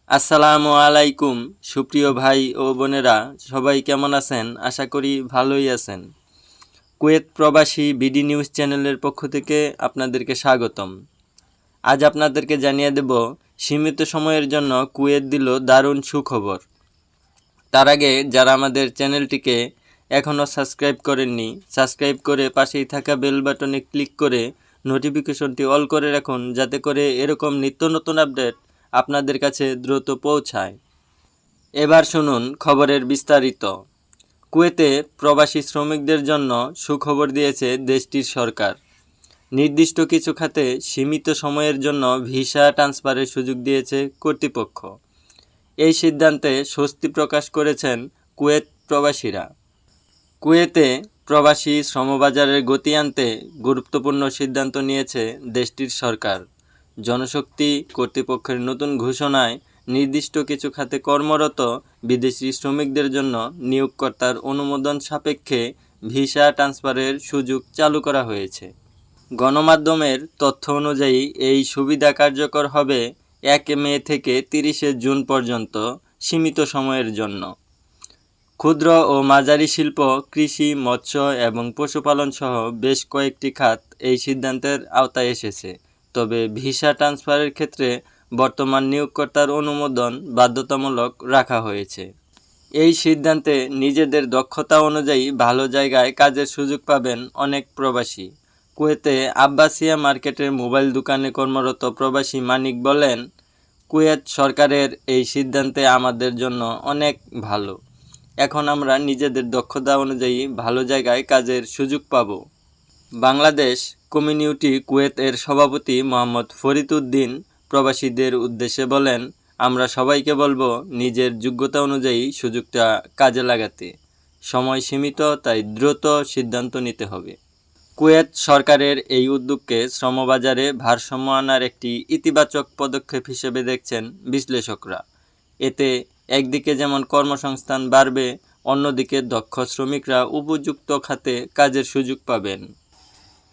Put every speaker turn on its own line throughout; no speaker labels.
আসসালামু আলাইকুম সুপ্রিয় ভাই ও বোনেরা, সবাই কেমন আছেন? আশা করি ভালোই আছেন। কুয়েত প্রবাসী বিডি নিউজ চ্যানেলের পক্ষ থেকে আপনাদেরকে স্বাগতম। আজ আপনাদেরকে জানিয়ে দেব সীমিত সময়ের জন্য কুয়েত দিল দারুণ সুখবর। তার আগে যারা আমাদের চ্যানেলটিকে এখনও সাবস্ক্রাইব করেননি, সাবস্ক্রাইব করে পাশেই থাকা বেল বাটনে ক্লিক করে নোটিফিকেশনটি অল করে রাখুন, যাতে করে এরকম নিত্য নতুন আপডেট আপনাদের কাছে দ্রুত পৌঁছায়। এবার শুনুন খবরের বিস্তারিত। কুয়েতে প্রবাসী শ্রমিকদের জন্য সুখবর দিয়েছে দেশটির সরকার। নির্দিষ্ট কিছু খাতে সীমিত সময়ের জন্য ভিসা ট্রান্সফারের সুযোগ দিয়েছে কর্তৃপক্ষ। এই সিদ্ধান্তে স্বস্তি প্রকাশ করেছেন কুয়েত প্রবাসীরা। কুয়েতে প্রবাসী শ্রমবাজারের গতি আনতে গুরুত্বপূর্ণ সিদ্ধান্ত নিয়েছে দেশটির সরকার। জনশক্তি কর্তৃপক্ষের নতুন ঘোষণায় নির্দিষ্ট কিছু খাতে কর্মরত বিদেশি শ্রমিকদের জন্য নিয়োগকর্তার অনুমোদন সাপেক্ষে ভিসা ট্রান্সফারের সুযোগ চালু করা হয়েছে। গণমাধ্যমের তথ্য অনুযায়ী এই সুবিধা কার্যকর হবে 1 মে থেকে 30 জুন পর্যন্ত সীমিত সময়ের জন্য। ক্ষুদ্র ও মাঝারি শিল্প, কৃষি, মৎস্য এবং পশুপালন সহ বেশ কয়েকটি খাত এই সিদ্ধান্তের আওতায় এসেছে। তবে ভিসা ট্রান্সফারের ক্ষেত্রে বর্তমান নিয়োগকর্তার অনুমোদন বাধ্যতামূলক রাখা হয়েছে। এই সিদ্ধান্তে নিজেদের দক্ষতা অনুযায়ী ভালো জায়গায় কাজের সুযোগ পাবেন অনেক প্রবাসী। কুয়েতে আব্বাসিয়া মার্কেটের মোবাইল দোকানে কর্মরত প্রবাসী মানিক বলেন, কুয়েত সরকারের এই সিদ্ধান্তে আমাদের জন্য অনেক ভালো। এখন আমরা নিজেদের দক্ষতা অনুযায়ী ভালো জায়গায় কাজের সুযোগ পাব। বাংলাদেশ কমিউনিটি কুয়েত এর সভাপতি মোহাম্মদ ফরিদ উদ্দিন প্রবাসীদের উদ্দেশ্যে বলেন, আমরা সবাইকে বলবো নিজের যোগ্যতা অনুযায়ী সুযোগটা কাজে লাগাতে। সময় সীমিত, তাই দ্রুত সিদ্ধান্ত নিতে হবে। কুয়েত সরকারের এই উদ্যোগকে শ্রমবাজারে ভারসাম্য আনার একটি ইতিবাচক পদক্ষেপ হিসেবে দেখছেন বিশ্লেষকরা। এতে একদিকে যেমন কর্মসংস্থান বাড়বে, অন্যদিকে দক্ষ শ্রমিকরা উপযুক্ত খাতে কাজের সুযোগ পাবেন।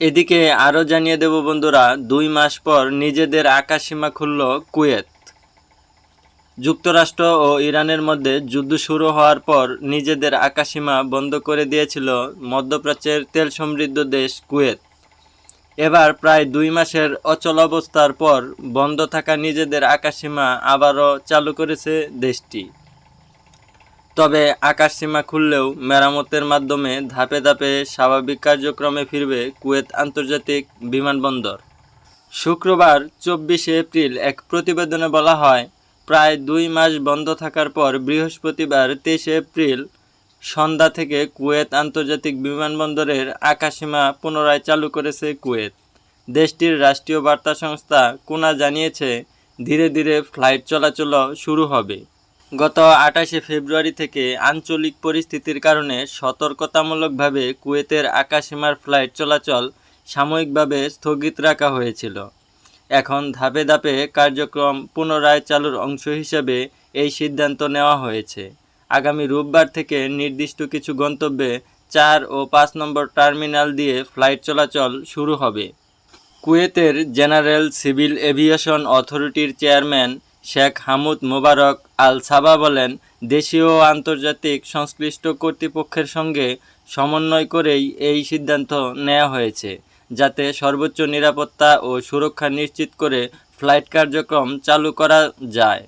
এদিকে আরও জানিয়ে দেব বন্ধুরা, 2 মাস পর নিজেদের আকাশসীমা খুলল কুয়েত। যুক্তরাষ্ট্র ও ইরানের মধ্যে যুদ্ধ শুরু হওয়ার পর নিজেদের আকাশসীমা বন্ধ করে দিয়েছিল মধ্যপ্রাচ্যের তেল সমৃদ্ধ দেশ কুয়েত। এবার প্রায় 2 মাসের অচলাবস্থার পর বন্ধ থাকা নিজেদের আকাশসীমা আবারও চালু করেছে দেশটি। তবে আকাশসীমা খুললেও মেরামতের মাধ্যমে ধাপে ধাপে স্বাভাবিক কার্যক্রমে ফিরবে কুয়েত আন্তর্জাতিক বিমানবন্দর। শুক্রবার 24 এপ্রিল এক প্রতিবেদনে বলা হয়, প্রায় 2 মাস বন্ধ থাকার পর বৃহস্পতিবার 23 এপ্রিল সন্ধ্যা থেকে কুয়েত আন্তর্জাতিক বিমানবন্দরের আকাশসীমা পুনরায় চালু করেছে কুয়েত। দেশটির রাষ্ট্রীয় বার্তা সংস্থা কুনা জানিয়েছে, ধীরে ধীরে ফ্লাইট চলাচল শুরু হবে। গত 28 ফেব্রুয়ারি থেকে আঞ্চলিক পরিস্থিতির কারণে সতর্কতামূলকভাবে কুয়েতের আকাশসীমার ফ্লাইট চলাচল সাময়িকভাবে স্থগিত রাখা হয়েছিল। এখন ধাপে ধাপে কার্যক্রম পুনরায় চালুর অংশ হিসেবে এই সিদ্ধান্ত নেওয়া হয়েছে। আগামী রোববার থেকে নির্দিষ্ট কিছু গন্তব্যে 4 ও 5 নম্বর টার্মিনাল দিয়ে ফ্লাইট চলাচল শুরু হবে। কুয়েতের জেনারেল সিভিল এভিয়েশন অথরিটির চেয়ারম্যান শেখ হামুদ মোবারক আল সাবা বলেন, দেশীয় ও আন্তর্জাতিক সংশ্লিষ্ট কর্তৃপক্ষের সঙ্গে সমন্বয় করেই এই সিদ্ধান্ত নেওয়া হয়েছে, যাতে সর্বোচ্চ নিরাপত্তা ও সুরক্ষা নিশ্চিত করে ফ্লাইট কার্যক্রম চালু করা যায়।